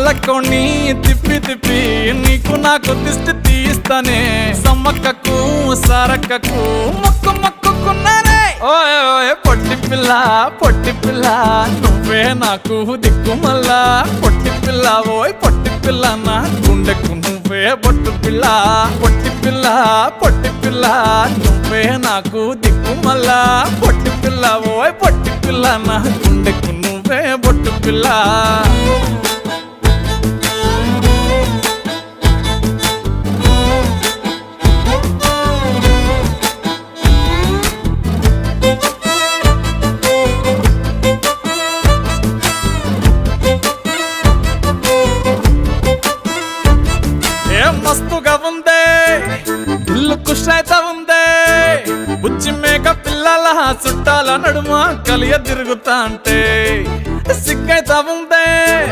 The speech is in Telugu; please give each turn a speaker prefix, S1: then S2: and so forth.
S1: బుల్లకోని తిప్పి తిప్పి నీకు నాకు దిష్టి తీస్తానే సమ్మక్కకు సారక్కకు మొక్కు మొక్కుకున్నానే ఓయ్ ఓయ్ పొట్టి పిల్ల నువ్వే నాకు దిక్కు మల్లా పొట్టి పిల్ల ఓయ్ పొట్టి పిల్ల నా గుండెకు నువ్వే బొట్టు పిల్ల పొట్టి పిల్ల నువ్వే నాకు దిక్కు మల్లా పొట్టి పిల్ల ఓయ్ పొట్టి పిల్ల నా గుండెకు నువ్వే బొట్టు పిల్ల మస్తుగా ఉందే ఇల్లు కుషైత ఉందే బుచ్చి మేక పిల్లల చుట్టాల నడుమ కలియ తిరుగుతా అంటే సిగ్గైతా ఉందే